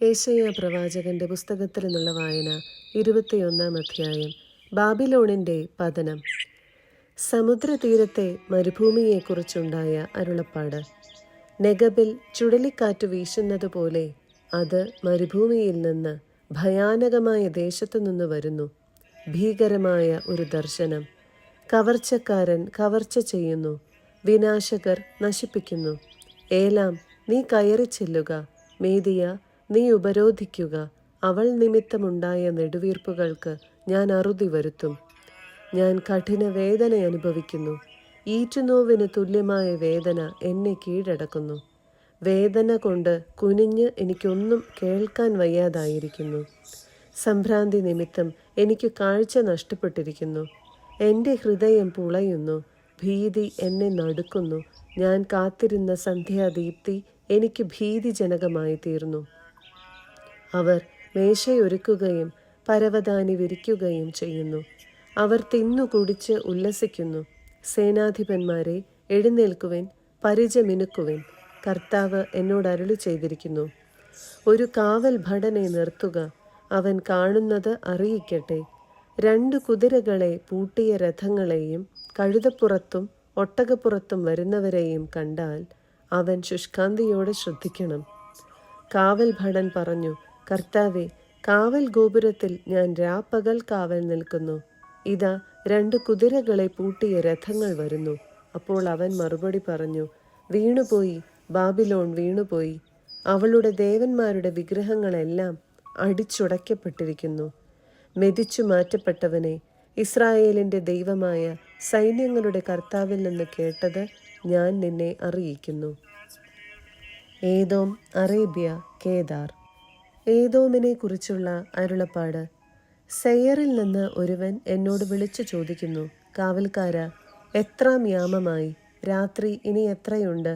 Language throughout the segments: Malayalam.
യേശയ്യാ പ്രവാചകന്റെ പുസ്തകത്തിൽ നിന്നുള്ള വായന 21-ാം അധ്യായം. ബാബിലോണിന്റെ പതനം. സമുദ്രതീരത്തെ മരുഭൂമിയെക്കുറിച്ചുണ്ടായ അരുളപ്പാട്. നെഗബിൽ ചുഴലിക്കാറ്റ് വീശുന്നതുപോലെ അത് മരുഭൂമിയിൽ നിന്ന്, ഭയാനകമായ ദേശത്തു നിന്ന് വരുന്നു. ഭീകരമായ ഒരു ദർശനം. കവർച്ചക്കാരൻ കവർച്ച ചെയ്യുന്നു, വിനാശകർ നശിപ്പിക്കുന്നു. ഏലാം, നീ കയറി ചെല്ലുക. മേദിയ, നീ ഉപരോധിക്കുക. അവൾ നിമിത്തമുണ്ടായ നെടുവീർപ്പുകൾക്ക് ഞാൻ അറുതി വരുത്തും. ഞാൻ കഠിന വേദന അനുഭവിക്കുന്നു. ഈറ്റുനോവിന് തുല്യമായ വേദന എന്നെ കീഴടക്കുന്നു. വേദന കൊണ്ട് കുനിഞ്ഞ് എനിക്കൊന്നും കേൾക്കാൻ വയ്യാതായിരിക്കുന്നു. സംഭ്രാന്തി നിമിത്തം എനിക്ക് കാഴ്ച നഷ്ടപ്പെട്ടിരിക്കുന്നു. എൻ്റെ ഹൃദയം പുളയുന്നു. ഭീതി എന്നെ നടുക്കുന്നു. ഞാൻ കാത്തിരുന്ന സന്ധ്യാദീപ്തി എനിക്ക് ഭീതിജനകമായി തീർന്നു. അവർ മേശയൊരുക്കുകയും പരവതാനി വിരിക്കുകയും ചെയ്യുന്നു. അവർ തിന്നു കുടിച്ച് ഉല്ലസിക്കുന്നു. സേനാധിപന്മാരെ, എഴുന്നേൽക്കുവിൻ, പരിചമിനുക്കുവിൻ. കർത്താവ് എന്നോട് അരുളി ചെയ്തിരിക്കുന്നു, ഒരു കാവൽ ഭടനെ നിർത്തുക. അവൻ കാണുന്നത് അറിയിക്കട്ടെ. 2 കുതിരകളെ പൂട്ടിയ രഥങ്ങളെയും കഴുതപ്പുറത്തും ഒട്ടകപ്പുറത്തും വരുന്നവരെയും കണ്ടാൽ അവൻ ശുഷ്കാന്തിയോടെ ശ്രദ്ധിക്കണം. കാവൽ ഭടൻ പറഞ്ഞു, കർത്താവേ, കാവൽ ഗോപുരത്തിൽ ഞാൻ രാപ്പകൽ കാവൽ നിൽക്കുന്നു. ഇതാ 2 കുതിരകളെ പൂട്ടിയ രഥങ്ങൾ വരുന്നു. അപ്പോൾ അവൻ മറുപടി പറഞ്ഞു, വീണുപോയി, ബാബിലോൺ വീണുപോയി. അവളുടെ ദേവന്മാരുടെ വിഗ്രഹങ്ങളെല്ലാം അടിച്ചുടയ്ക്കപ്പെട്ടിരിക്കുന്നു. മെതിച്ചു മാറ്റപ്പെട്ടവനെ, ഇസ്രായേലിൻ്റെ ദൈവമായ സൈന്യങ്ങളുടെ കർത്താവിൽ നിന്ന് കേട്ടത് ഞാൻ നിന്നെ അറിയിക്കുന്നു. ഏദോം, അറേബ്യ, കേദാർ. ഏദോമിനെ കുറിച്ചുള്ള അരുളപ്പാട്. സെയറിൽ നിന്ന് ഒരുവൻ എന്നോട് വിളിച്ചു ചോദിക്കുന്നു, കാവൽക്കാരാ, എത്രാം യാമമായി? രാത്രി ഇനി എത്രയുണ്ട്?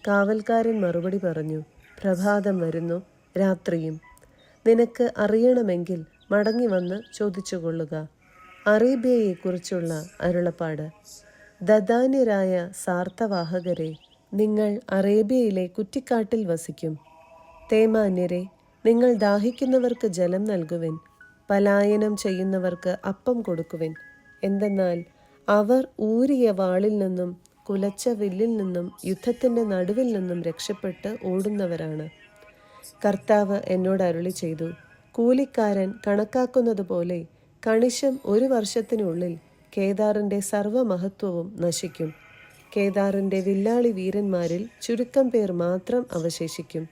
കാവൽക്കാരൻ മറുപടി പറഞ്ഞു, പ്രഭാതം വരുന്നു, രാത്രിയും. നിനക്ക് അറിയണമെങ്കിൽ മടങ്ങി വന്ന് ചോദിച്ചുകൊള്ളുക. അറേബ്യയെക്കുറിച്ചുള്ള അരുളപ്പാട്. ദദാന്യരായ സാർത്ഥവാഹകരെ, നിങ്ങൾ അറേബ്യയിലെ കുറ്റിക്കാട്ടിൽ വസിക്കും. തേമാന്യരെ, നിങ്ങൾ ദാഹിക്കുന്നവർക്ക് ജലം നൽകുവിൻ. പലായനം ചെയ്യുന്നവർക്ക് അപ്പം കൊടുക്കുവിൻ. എന്തെന്നാൽ അവർ ഊരിയ വാളിൽ നിന്നും കുലച്ച വില്ലിൽ നിന്നും യുദ്ധത്തിൻ്റെ നടുവിൽ നിന്നും രക്ഷപ്പെട്ട് ഓടുന്നവരാണ്. കർത്താവ് എന്നോട് അരുളി ചെയ്തു, കൂലിക്കാരൻ കണക്കാക്കുന്നത് പോലെ കണിശം 1 വർഷത്തിനുള്ളിൽ കേദാറിൻ്റെ സർവ്വമഹത്വവും നശിക്കും. കേദാറിൻ്റെ വില്ലാളി വീരന്മാരിൽ ചുരുക്കം പേർ മാത്രം അവശേഷിക്കും.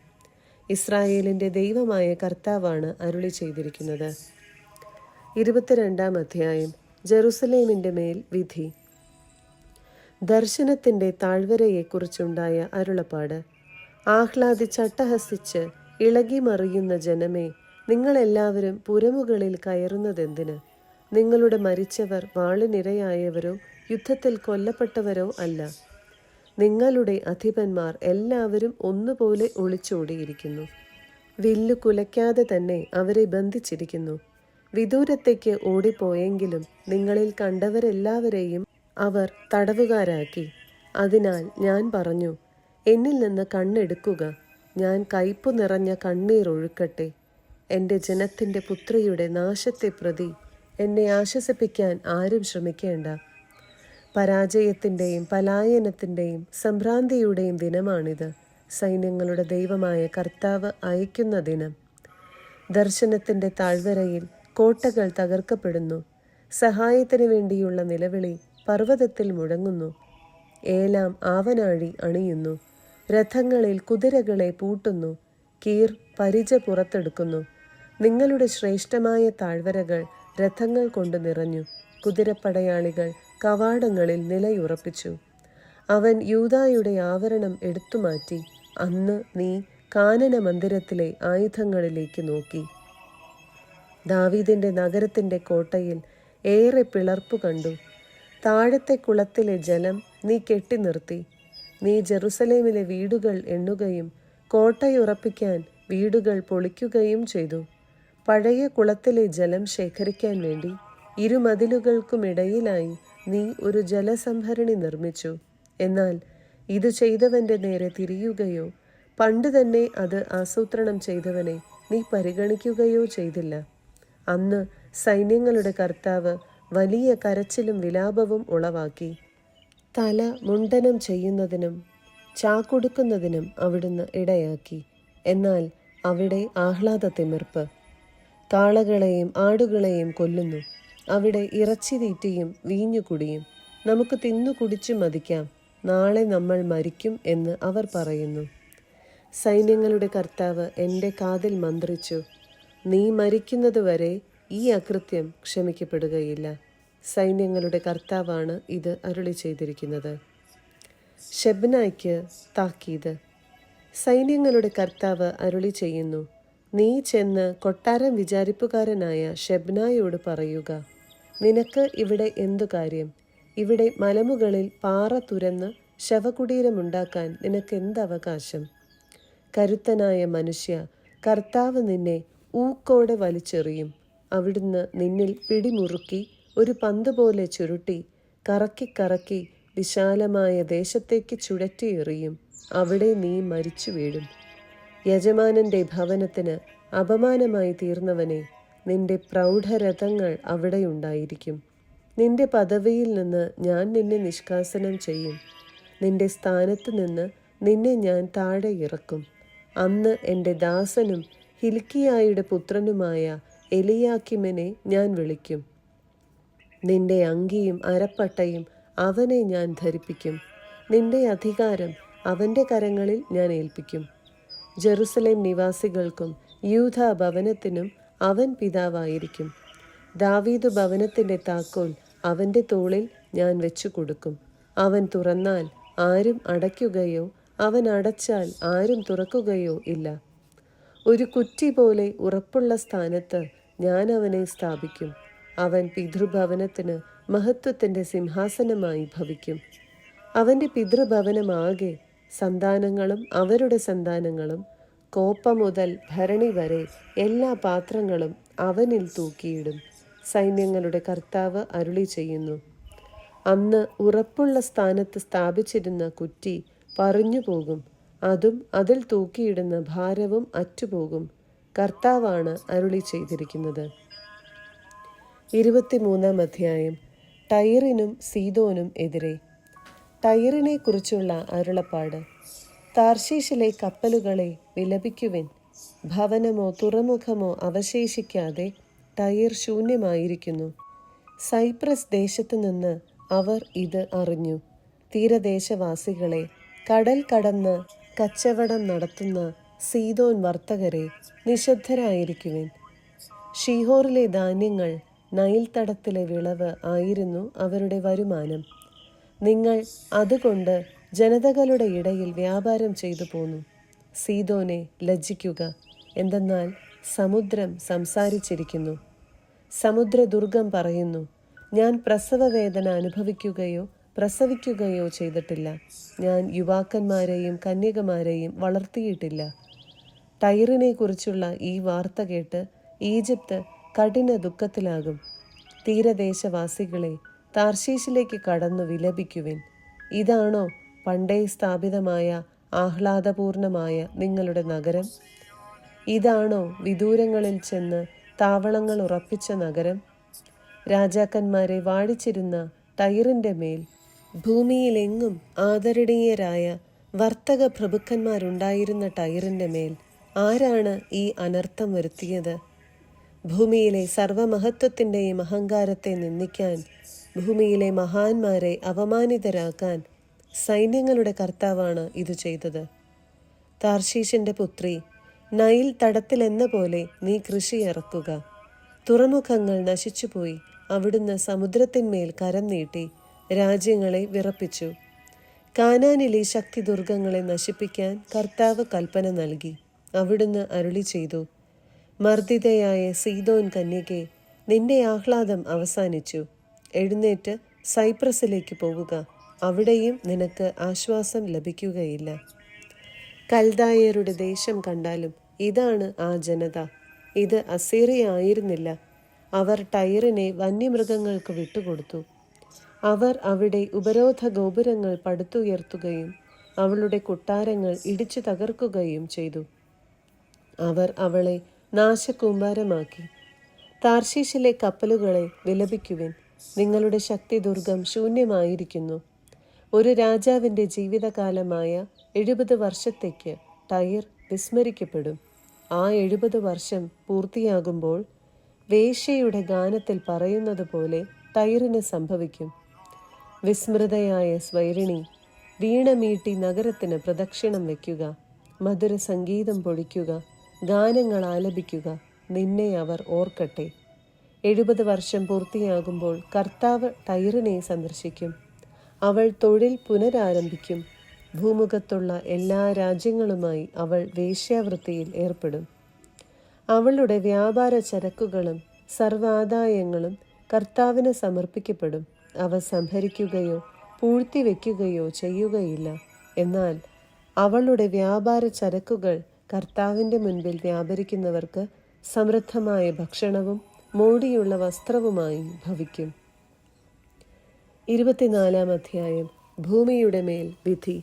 ഇസ്രായേലിൻ്റെ ദൈവമായ കർത്താവാണ് അരുളി ചെയ്തിരിക്കുന്നത്. 22-ാം അധ്യായം. ജെറുസലേമിൻ്റെ മേൽ വിധി. ദർശനത്തിൻ്റെ താഴ്വരയെക്കുറിച്ചുണ്ടായ അരുളപ്പാട്. ആഹ്ലാദിച്ചട്ടഹസിച്ച് ഇളകി മറിയുന്ന ജനമേ, നിങ്ങളെല്ലാവരും പുരമുകളിൽ കയറുന്നതെന്തിന്? നിങ്ങളുടെ മരിച്ചവർ വാളിനിരയായവരോ യുദ്ധത്തിൽ കൊല്ലപ്പെട്ടവരോ അല്ല. നിങ്ങളുടെ അധിപന്മാർ എല്ലാവരും ഒന്നുപോലെ ഒളിച്ചോടിയിരിക്കുന്നു. വില്ലു കുലയ്ക്കാതെ തന്നെ അവരെ ബന്ധിച്ചിരിക്കുന്നു. വിദൂരത്തേക്ക് ഓടിപ്പോയെങ്കിലും നിങ്ങളിൽ കണ്ടവരെല്ലാവരെയും അവർ തടവുകാരാക്കി. അതിനാൽ ഞാൻ പറഞ്ഞു, എന്നിൽ നിന്ന് കണ്ണെടുക്കുക, ഞാൻ കയ്പു നിറഞ്ഞ കണ്ണീർ ഒഴുക്കട്ടെ. എൻ്റെ ജനത്തിൻ്റെ പുത്രിയുടെ നാശത്തെ പ്രതി എന്നെ ആശ്വസിപ്പിക്കാൻ ആരും ശ്രമിക്കേണ്ട. പരാജയത്തിൻ്റെയും പലായനത്തിൻ്റെയും സംഭ്രാന്തിയുടെയും ദിനമാണിത്. സൈന്യങ്ങളുടെ ദൈവമായ കർത്താവ് അയക്കുന്ന ദിനം. ദർശനത്തിൻ്റെ താഴ്വരയിൽ കോട്ടകൾ തകർക്കപ്പെടുന്നു. സഹായത്തിനു വേണ്ടിയുള്ള നിലവിളി പർവ്വതത്തിൽ മുഴങ്ങുന്നു. ഏലാം ആവനാഴി അണിയുന്നു. രഥങ്ങളിൽ കുതിരകളെ പൂട്ടുന്നു. കീർ പരിച പുറത്തെടുക്കുന്നു. നിങ്ങളുടെ ശ്രേഷ്ഠമായ താഴ്വരകൾ രഥങ്ങൾ കൊണ്ട് നിറഞ്ഞു. കുതിരപ്പടയാളികൾ കവാടങ്ങളിൽ നിലയുറപ്പിച്ചു. അവൻ യൂദായുടെ ആവരണം എടുത്തുമാറ്റി. അന്ന് നീ കാനന മന്ദിരത്തിലെ ആയുധങ്ങളിലേക്ക് നോക്കി. ദാവീദിന്റെ നഗരത്തിൻ്റെ കോട്ടയിൽ ഏറെ പിളർപ്പു കണ്ടു. താഴത്തെ കുളത്തിലെ ജലം നീ കെട്ടി നിർത്തി. നീ ജെറുസലേമിലെ വീടുകൾ എണ്ണുകയും കോട്ടയുറപ്പിക്കാൻ വീടുകൾ പൊളിക്കുകയും ചെയ്തു. പഴയ കുളത്തിലെ ജലം ശേഖരിക്കാൻ വേണ്ടി ഇരുമതിലുകൾക്കുമിടയിലായി നീ ഒരു ജലസംഭരണി നിർമ്മിച്ചു. എന്നാൽ ഇത് ചെയ്തവൻ്റെ നേരെ തിരിയുകയോ പണ്ട് തന്നെ അത് ആസൂത്രണം ചെയ്തവനെ നീ പരിഗണിക്കുകയോ ചെയ്തില്ല. അന്ന് സൈന്യങ്ങളുടെ കർത്താവ് വലിയ കരച്ചിലും വിലാപവും ഉളവാക്കി. തല മുണ്ഡനം ചെയ്യുന്നതിനും ചാക്കൊടുക്കുന്നതിനും അവിടുന്ന് ഇടയാക്കി. എന്നാൽ അവിടെ ആഹ്ലാദത്തിമിർപ്പ്. കാളകളെയും ആടുകളെയും കൊല്ലുന്നു. അവിടെ ഇറച്ചി തീറ്റിയും വീഞ്ഞുകുടിയും. നമുക്ക് തിന്നു കുടിച്ചു മതിക്കാം, നാളെ നമ്മൾ മരിക്കും എന്ന് അവർ പറയുന്നു. സൈന്യങ്ങളുടെ കർത്താവ് എൻ്റെ കാതിൽ മന്ത്രിച്ചു, നീ മരിക്കുന്നതുവരെ ഈ അകൃത്യം ക്ഷമിക്കപ്പെടുകയില്ല. സൈന്യങ്ങളുടെ കർത്താവാണ് ഇത് അരുളി ചെയ്തിരിക്കുന്നത്. ശെബ്നായ്ക്ക് താക്കീത്. സൈന്യങ്ങളുടെ കർത്താവ് അരുളി ചെയ്യുന്നു, നീ ചെന്ന് കൊട്ടാരം വിചാരിപ്പുകാരനായ ശെബ്നായോട് പറയുക, നിനക്ക് ഇവിടെ എന്തു കാര്യം? ഇവിടെ മലമുകളിൽ പാറ തുരന്ന് ശവകുടീരമുണ്ടാക്കാൻ നിനക്ക് എന്തവകാശം? കരുത്തനായ മനുഷ്യ, കർത്താവ് നിന്നെ ഊക്കോടെ വലിച്ചെറിയും. അവിടുന്ന് നിന്നിൽ പിടിമുറുക്കി ഒരു പന്ത് പോലെ ചുരുട്ടി കറക്കി കറക്കി വിശാലമായ ദേശത്തേക്ക് ചുഴറ്റിയെറിയും. അവിടെ നീ മരിച്ചു വീഴും. യജമാനന്റെ ഭവനത്തിന് അപമാനമായി തീർന്നവനെ, നിന്റെ പ്രൗഢരഥങ്ങൾ അവിടെയുണ്ടായിരിക്കും. നിന്റെ പദവിയിൽ നിന്ന് ഞാൻ നിന്നെ നിഷ്കാസനം ചെയ്യും. നിന്റെ സ്ഥാനത്ത് നിന്ന് നിന്നെ ഞാൻ താഴെ ഇറക്കും. അന്ന് എൻ്റെ ദാസനും ഹിൽക്കിയായുടെ പുത്രനുമായ എലിയാക്കിമിനെ ഞാൻ വിളിക്കും. നിന്റെ അങ്കിയും അരപ്പട്ടയും അവനെ ഞാൻ ധരിപ്പിക്കും. നിന്റെ അധികാരം അവൻ്റെ കരങ്ങളിൽ ഞാൻ ഏൽപ്പിക്കും. ജെറുസലേം നിവാസികൾക്കും യൂദാ ഭവനത്തിനും അവൻ പിതാവായിരിക്കും. ദാവീദ് ഭവനത്തിൻ്റെ താക്കോൽ അവൻ്റെ തോളിൽ ഞാൻ വെച്ചു കൊടുക്കും. അവൻ തുറന്നാൽ ആരും അടയ്ക്കുകയോ അവൻ അടച്ചാൽ ആരും തുറക്കുകയോ ഇല്ല. ഒരു കുറ്റി പോലെ ഉറപ്പുള്ള സ്ഥാനത്ത് ഞാൻ അവനെ സ്ഥാപിക്കും. അവൻ പിതൃഭവനത്തിന് മഹത്വത്തിൻ്റെ സിംഹാസനമായി ഭവിക്കും. അവൻ്റെ പിതൃഭവനമാകെ സന്താനങ്ങളും അവരുടെ സന്താനങ്ങളും കോപ്പ മുതൽ ഭരണി വരെ എല്ലാ പാത്രങ്ങളും അവനിൽ തൂക്കിയിടും. സൈന്യങ്ങളുടെ കർത്താവ് അരുളി ചെയ്യുന്നു. അന്ന് ഉറപ്പുള്ള സ്ഥാനത്ത് സ്ഥാപിച്ചിരുന്ന കുറ്റി പറിഞ്ഞു പോകും. അതും അതിൽ തൂക്കിയിടുന്ന ഭാരവും അറ്റുപോകും. കർത്താവാണ് അരുളി ചെയ്തിരിക്കുന്നത്. 23-ാം അധ്യായം. ടൈറിനും സീദോനും എതിരെ. ടൈറിനെ കുറിച്ചുള്ള അരുളപ്പാട്. താർശീഷിലെ കപ്പലുകളെ വിലപിക്കുവിൻ. ഭവനമോ തുറമുഖമോ അവശേഷിക്കാതെ ടൈർ ശൂന്യമായിരിക്കുന്നു. സൈപ്രസ് ദേശത്തു നിന്ന് അവർ ഇത് അറിഞ്ഞു. തീരദേശവാസികളെ, കടൽ കടന്ന് കച്ചവടം നടത്തുന്ന സീദോൻ വർത്തകരെ, നിശബ്ദരായിരിക്കുവിൻ. ഷീഹോറിലെ ധാന്യങ്ങൾ നൈൽ തടത്തിലെ വിളവ് ആയിരുന്നു അവരുടെ വരുമാനം. നിങ്ങൾ അതുകൊണ്ട് ജനതകളുടെ ഇടയിൽ വ്യാപാരം ചെയ്തു പോന്നു. സീദോനെ ലജ്ജിക്കുക, എന്തെന്നാൽ സമുദ്രം സംസാരിച്ചിരിക്കുന്നു. സമുദ്രദുർഗം പറയുന്നു, ഞാൻ പ്രസവവേദന അനുഭവിക്കുകയോ പ്രസവിക്കുകയോ ചെയ്തിട്ടില്ല. ഞാൻ യുവാക്കന്മാരെയും കന്യകമാരെയും വളർത്തിയിട്ടില്ല. ടൈറിനെ കുറിച്ചുള്ള ഈ വാർത്ത കേട്ട് ഈജിപ്ത് കഠിന ദുഃഖത്തിലാകും. തീരദേശവാസികളെ, താർശീഷിലേക്ക് കടന്നു വിലപിക്കുവിൻ. ഇതാണോ പണ്ടേ സ്ഥാപിതമായ ആഹ്ലാദപൂർണമായ നിങ്ങളുടെ നഗരം? ഇതാണോ വിദൂരങ്ങളിൽ ചെന്ന് താവളങ്ങൾ ഉറപ്പിച്ച നഗരം? രാജാക്കന്മാരെ വാഴിച്ചിരുന്ന ടൈറിൻ്റെ മേൽ, ഭൂമിയിലെങ്ങും ആദരണീയരായ വർത്തക പ്രഭുക്കന്മാരുണ്ടായിരുന്ന ടൈറിൻ്റെ മേൽ ആരാണ് ഈ അനർത്ഥം വരുത്തിയത്? ഭൂമിയിലെ സർവമഹത്വത്തിൻ്റെയും അഹങ്കാരത്തെ നിന്ദിക്കാൻ, ഭൂമിയിലെ മഹാന്മാരെ അപമാനിതരാക്കാൻ സൈന്യങ്ങളുടെ കർത്താവാണ് ഇത് ചെയ്തത്. താർശീഷിൻ്റെ പുത്രി, നൈൽ തടത്തിലെന്ന പോലെ നീ കൃഷി ഇറക്കുക. തുറമുഖങ്ങൾ നശിച്ചുപോയി. അവിടുന്ന് സമുദ്രത്തിന്മേൽ കരം നീട്ടി രാജ്യങ്ങളെ വിറപ്പിച്ചു. കാനാനിലെ ശക്തിദുർഗങ്ങളെ നശിപ്പിക്കാൻ കർത്താവ് കൽപ്പന നൽകി. അവിടുന്ന് അരുളി ചെയ്തു, മർദ്ദിതയായ സീദോൻ കന്യകേ, നിന്റെ ആഹ്ലാദം അവസാനിച്ചു. എഴുന്നേറ്റ് സൈപ്രസിലേക്ക് പോവുക. അവിടെയും നിനക്ക് ആശ്വാസം ലഭിക്കുകയില്ല. കൽദായരുടെ ദേശം കണ്ടാലും ഇതാണ് ആ ജനത. ഇത് അസീറിയ ആയിരുന്നില്ല. അവർ ടൈറിനെ വന്യമൃഗങ്ങൾക്ക് വിട്ടുകൊടുത്തു. അവർ അവിടെ ഉപരോധ ഗോപുരങ്ങൾ പടുത്തുയർത്തുകയും അവളുടെ കൊട്ടാരങ്ങൾ ഇടിച്ചു തകർക്കുകയും ചെയ്തു. അവർ അവളെ നാശകൂമ്പാരമാക്കി. താർശീഷിലെ കപ്പലുകളെ വിലപിക്കുവിൻ, നിങ്ങളുടെ ശക്തിദുർഗം ശൂന്യമായിരിക്കുന്നു. ഒരു രാജാവിൻ്റെ ജീവിതകാലമായ 70 വർഷത്തേക്ക് ടയർ വിസ്മരിക്കപ്പെടും. ആ 70 വർഷം പൂർത്തിയാകുമ്പോൾ വേശ്യയുടെ ഗാനത്തിൽ പറയുന്നത് പോലെ ടയറിന് സംഭവിക്കും. വിസ്മൃതയായ സ്വൈരിണി, വീണമീട്ടി നഗരത്തിന് പ്രദക്ഷിണം വയ്ക്കുക, മധുര സംഗീതം പൊഴിക്കുക, ഗാനങ്ങൾ ആലപിക്കുക, നിന്നെ അവർ ഓർക്കട്ടെ. 70 വർഷം പൂർത്തിയാകുമ്പോൾ കർത്താവ് ടൈറിനെ സന്ദർശിക്കും. അവൾ തൊഴിൽ പുനരാരംഭിക്കും. ഭൂമുഖത്തുള്ള എല്ലാ രാജ്യങ്ങളുമായി അവൾ വേശ്യാവൃത്തിയിൽ ഏർപ്പെടും. അവളുടെ വ്യാപാര ചരക്കുകളും സർവാദായങ്ങളും കർത്താവിന് സമർപ്പിക്കപ്പെടും. അവ സംഭരിക്കുകയോ പൂഴ്ത്തിവെക്കുകയോ ചെയ്യുകയില്ല. എന്നാൽ അവളുടെ വ്യാപാര ചരക്കുകൾ കർത്താവിൻ്റെ മുൻപിൽ വ്യാപരിക്കുന്നവർക്ക് സമൃദ്ധമായ ഭക്ഷണവും മോടിയുള്ള വസ്ത്രവുമായി ഭവിക്കും. 24-ാം അധ്യായം. ഭൂമിയുടെ മേൽ വിധി.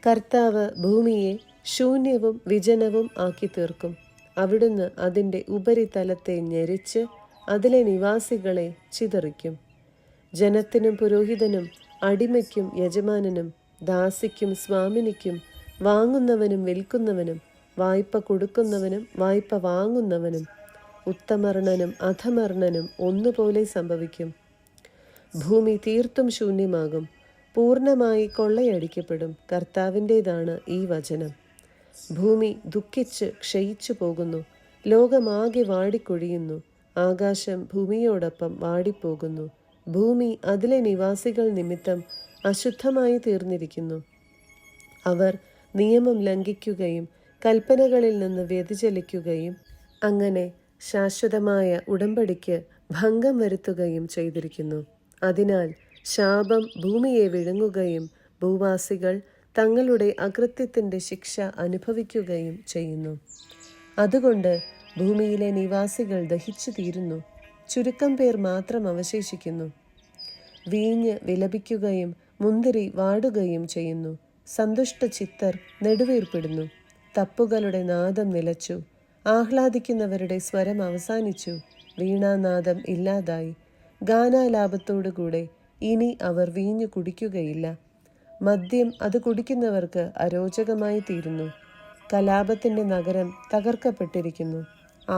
കർത്താവ് ഭൂമിയെ ശൂന്യവും വിജനവും ആക്കി തീർക്കും. അവിടുന്ന് അതിൻ്റെ ഉപരിതലത്തെ ഞെരിച്ച് അതിലെ നിവാസികളെ ചിതറിക്കും. ജനത്തിനും പുരോഹിതനും അടിമയ്ക്കും യജമാനനും ദാസിക്കും സ്വാമിനിക്കും വാങ്ങുന്നവനും വിൽക്കുന്നവനും വായ്പ കൊടുക്കുന്നവനും വായ്പ വാങ്ങുന്നവനും ഉത്തമർണനും അധമർണനും ഒന്നുപോലെ സംഭവിക്കും. ഭൂമി തീർത്തും ശൂന്യമാകും, പൂർണ്ണമായി കൊള്ളയടിക്കപ്പെടും. കർത്താവിൻ്റേതാണ് ഈ വചനം. ഭൂമി ദുഃഖിച്ച് ക്ഷയിച്ചു പോകുന്നു, ലോകമാകെ വാടിക്കൊഴിയുന്നു. ആകാശം ഭൂമിയോടൊപ്പം വാടിപ്പോകുന്നു. ഭൂമി അതിലെ നിവാസികൾ നിമിത്തം അശുദ്ധമായി തീർന്നിരിക്കുന്നു. അവർ നിയമം ലംഘിക്കുകയും കൽപ്പനകളിൽ നിന്ന് വ്യതിചലിക്കുകയും അങ്ങനെ ശാശ്വതമായ ഉടമ്പടിക്ക് ഭംഗം വരുത്തുകയും ചെയ്തിരിക്കുന്നു. അതിനാൽ ശാപം ഭൂമിയെ വിഴുങ്ങുകയും ഭൂവാസികൾ തങ്ങളുടെ അകൃത്യത്തിൻ്റെ ശിക്ഷ അനുഭവിക്കുകയും ചെയ്യുന്നു. അതുകൊണ്ട് ഭൂമിയിലെ നിവാസികൾ ദഹിച്ചു തീരുന്നു, ചുരുക്കം പേർ മാത്രം അവശേഷിക്കുന്നു. വീഞ്ഞ് വിലപിക്കുകയും മുന്തിരി വാടുകയും ചെയ്യുന്നു. സന്തുഷ്ട ചിത്തർ നെടുവീർപ്പിടുന്നു. തപ്പുകളുടെ നാദം നിലച്ചു, ആഹ്ലാദിക്കുന്നവരുടെ സ്വരം അവസാനിച്ചു. വീണാനാദം ഇല്ലാതായി. ഗാനാലാപത്തോടുകൂടെ ഇനി അവർ വീഞ്ഞു കുടിക്കുകയില്ല. മദ്യം അത് കുടിക്കുന്നവർക്ക് അരോചകമായി തീരുന്നു. കലാപത്തിൻ്റെ നഗരം തകർക്കപ്പെട്ടിരിക്കുന്നു.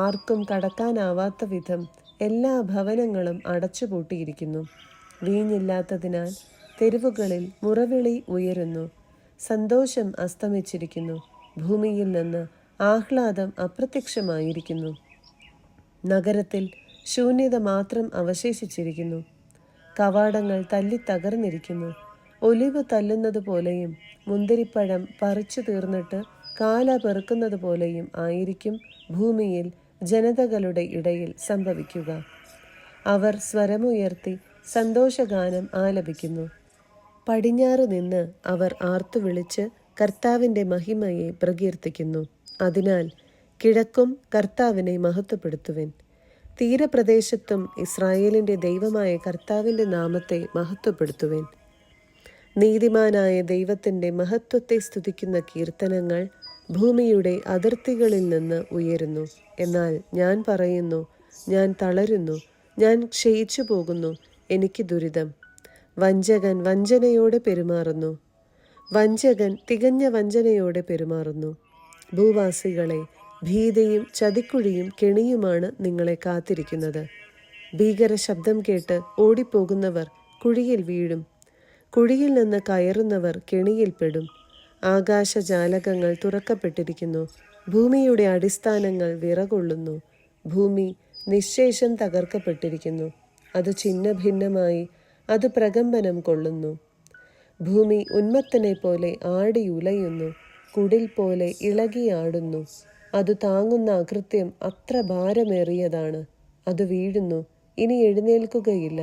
ആർക്കും കടക്കാനാവാത്ത വിധം എല്ലാ ഭവനങ്ങളും അടച്ചുപൂട്ടിയിരിക്കുന്നു. വീഞ്ഞില്ലാത്തതിനാൽ തെരുവുകളിൽ മുറവിളി ഉയരുന്നു. സന്തോഷം അസ്തമിച്ചിരിക്കുന്നു. ഭൂമിയിൽ നിന്ന് ആഹ്ലാദം അപ്രത്യക്ഷമായിരിക്കുന്നു. നഗരത്തിൽ ശൂന്യത മാത്രം അവശേഷിച്ചിരിക്കുന്നു. കവാടങ്ങൾ തല്ലിത്തകർന്നിരിക്കുന്നു. ഒലിവ് തല്ലുന്നത് പോലെയും മുന്തിരിപ്പഴം പറിച്ചു തീർന്നിട്ട് കാല പെറുക്കുന്നത് പോലെയും ആയിരിക്കും ഭൂമിയിൽ ജനതകളുടെ ഇടയിൽ സംഭവിക്കുക. അവർ സ്വരമുയർത്തി സന്തോഷഗാനം ആലപിക്കുന്നു. പടിഞ്ഞാറ് നിന്ന് അവർ ആർത്തുവിളിച്ച് കർത്താവിൻ്റെ മഹിമയെ പ്രകീർത്തിക്കുന്നു. അതിനാൽ കിഴക്കും കർത്താവിനെ മഹത്വപ്പെടുത്തുവിൻ. തീരപ്രദേശത്തും ഇസ്രായേലിൻ്റെ ദൈവമായ കർത്താവിൻ്റെ നാമത്തെ മഹത്വപ്പെടുത്തുവിൻ. നീതിമാനായ ദൈവത്തിൻ്റെ മഹത്വത്തെ സ്തുതിക്കുന്ന കീർത്തനങ്ങൾ ഭൂമിയുടെ അതിർത്തികളിൽ നിന്ന് ഉയരുന്നു. എന്നാൽ ഞാൻ പറയുന്നു, ഞാൻ തളരുന്നു, ഞാൻ ക്ഷയിച്ചു പോകുന്നു, എനിക്ക് ദുരിതം. വഞ്ചകൻ വഞ്ചനയോടെ പെരുമാറുന്നു, വഞ്ചകൻ തികഞ്ഞ വഞ്ചനയോടെ പെരുമാറുന്നു. ഭൂവാസികളെ, ഭീതിയും ചതിക്കുഴിയും കെണിയുമാണ് നിങ്ങളെ കാത്തിരിക്കുന്നത്. ഭീകര ശബ്ദം കേട്ട് ഓടിപ്പോകുന്നവർ കുഴിയിൽ വീഴും. കുഴിയിൽ നിന്ന് കയറുന്നവർ കെണിയിൽപ്പെടും. ആകാശജാലകങ്ങൾ തുറക്കപ്പെട്ടിരിക്കുന്നു. ഭൂമിയുടെ അടിസ്ഥാനങ്ങൾ വിറകൊള്ളുന്നു. ഭൂമി നിശ്ശേഷം തകർക്കപ്പെട്ടിരിക്കുന്നു. അത് ഛിന്ന ഭിന്നമായി, അത് പ്രകമ്പനം കൊള്ളുന്നു. ഭൂമി ഉന്മത്തനെ പോലെ ആടിയുലയുന്നു, കുടിൽ പോലെ ഇളകിയാടുന്നു. അത് താങ്ങുന്ന അകൃത്യം അത്ര ഭാരമേറിയതാണ്. അത് വീഴുന്നു, ഇനി എഴുന്നേൽക്കുകയില്ല.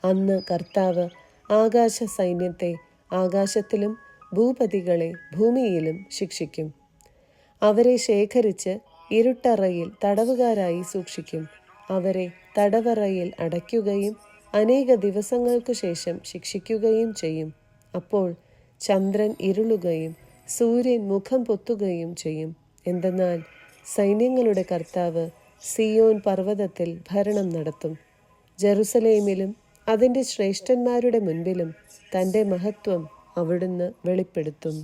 അന്ന് കർത്താവ് ആകാശ സൈന്യത്തെ ആകാശത്തിലും ഭൂപതികളെ ഭൂമിയിലും ശിക്ഷിക്കും. അവരെ ശേഖരിച്ച് ഇരുട്ടറയിൽ തടവുകാരായി സൂക്ഷിക്കും. അവരെ തടവറയിൽ അടയ്ക്കുകയും അനേക ദിവസങ്ങൾക്കു ശേഷം ശിക്ഷിക്കുകയും ചെയ്യും. അപ്പോൾ ചന്ദ്രൻ ഇരുളുകയും സൂര്യൻ മുഖം പൊത്തുകയും ചെയ്യും. എന്തെന്നാൽ സൈന്യങ്ങളുടെ കർത്താവ് സിയോൻ പർവ്വതത്തിൽ ഭരണം നടത്തും. ജെറുസലേമിലും അതിൻ്റെ ശ്രേഷ്ഠന്മാരുടെ മുൻപിലും തൻ്റെ മഹത്വം അവിടുന്ന് വെളിപ്പെടുത്തും.